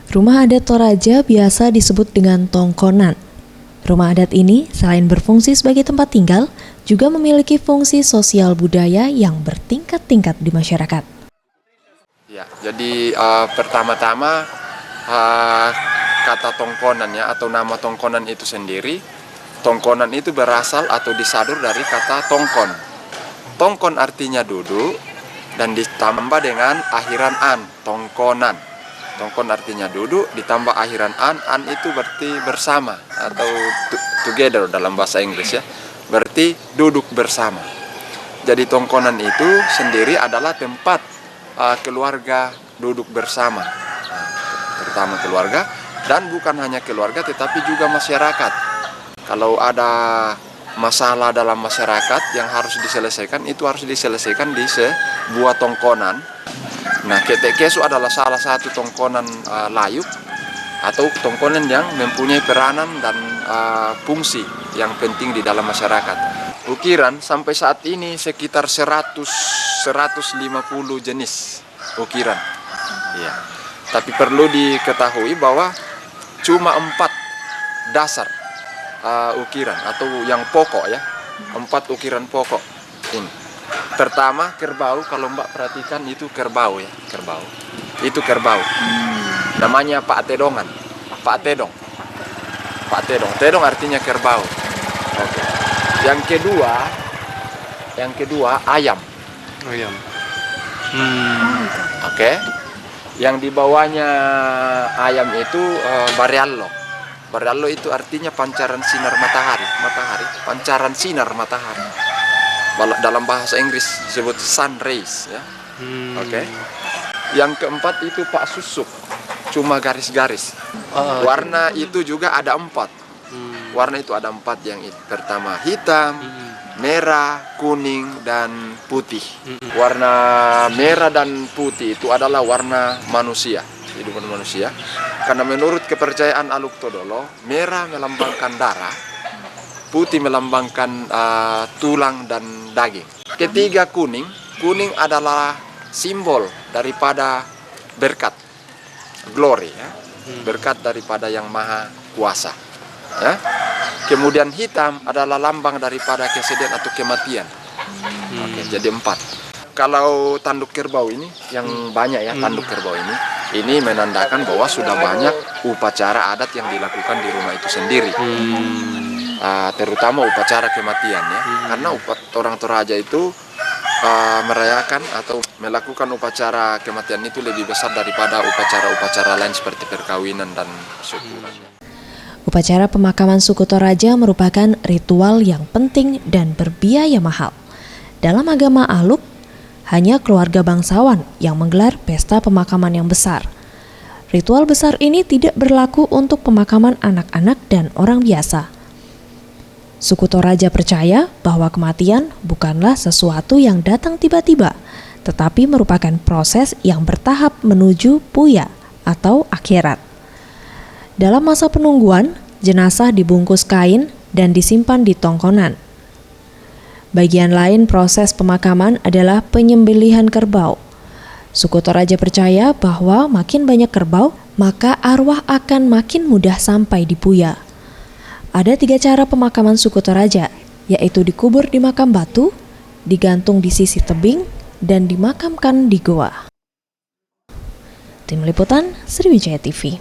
Rumah adat Toraja biasa disebut dengan tongkonan. Rumah adat ini selain berfungsi sebagai tempat tinggal, juga memiliki fungsi sosial budaya yang bertingkat-tingkat di masyarakat. Ya, jadi pertama-tama kata tongkonan atau nama tongkonan itu sendiri, tongkonan itu berasal atau disadur dari kata tongkon. Tongkon artinya duduk dan ditambah dengan akhiran an, tongkonan. Tongkon artinya duduk, ditambah akhiran an itu berarti bersama atau together dalam bahasa Inggris ya. Berarti duduk bersama. Jadi tongkonan itu sendiri adalah tempat keluarga duduk bersama. Pertama keluarga, dan bukan hanya keluarga tetapi juga masyarakat. Kalau ada masalah dalam masyarakat yang harus diselesaikan, itu harus diselesaikan di sebuah tongkonan. Nah, ketek kesu adalah salah satu tongkonan layuk atau tongkonan yang mempunyai peranan dan fungsi yang penting di dalam masyarakat. Ukiran sampai saat ini sekitar 150 jenis ukiran. Ya. Tapi perlu diketahui bahwa cuma 4 dasar ukiran atau yang pokok ya. 4 ukiran pokok ini. Pertama kerbau, kalau Mbak perhatikan itu kerbau ya, kerbau. Itu kerbau. Namanya Pak Tedongan. Pak Tedong. Pak Tedong. Tedong artinya kerbau. Oke. Yang kedua ayam. Ayam. Oke. Yang di bawahnya ayam itu Barriallo. Barriallo itu artinya pancaran sinar matahari. Pancaran sinar matahari. Dalam bahasa Inggris disebut sun rays ya. Oke. Yang keempat itu Pak Susuk, cuma garis-garis. Warna itu juga ada 4. Warna itu ada 4 yang itu. Pertama hitam, merah, kuning, dan putih. Warna merah dan putih itu adalah warna manusia, kehidupan manusia. Karena menurut kepercayaan Aluk Todolo, merah melambangkan darah, putih melambangkan tulang dan daging. Ketiga kuning adalah simbol daripada berkat, glory ya. Berkat daripada Yang Maha Kuasa. Ya. Kemudian hitam adalah lambang daripada kesedihan atau kematian. Oke, jadi 4. Kalau tanduk kerbau ini yang banyak ya, tanduk kerbau ini menandakan bahwa sudah banyak upacara adat yang dilakukan di rumah itu sendiri. Terutama upacara kematian ya, karena orang Toraja itu merayakan atau melakukan upacara kematian itu lebih besar daripada upacara-upacara lain seperti perkawinan dan syukuran. Upacara pemakaman suku Toraja merupakan ritual yang penting dan berbiaya mahal. Dalam agama Aluk, hanya keluarga bangsawan yang menggelar pesta pemakaman yang besar. Ritual besar ini tidak berlaku untuk pemakaman anak-anak dan orang biasa. Suku Toraja percaya bahwa kematian bukanlah sesuatu yang datang tiba-tiba, tetapi merupakan proses yang bertahap menuju puya atau akhirat. Dalam masa penungguan, jenazah dibungkus kain dan disimpan di tongkonan. Bagian lain proses pemakaman adalah penyembelihan kerbau. Suku Toraja percaya bahwa makin banyak kerbau, maka arwah akan makin mudah sampai di puya. Ada 3 cara pemakaman suku Toraja, yaitu dikubur di makam batu, digantung di sisi tebing, dan dimakamkan di goa. Tim Liputan Sriwijaya TV.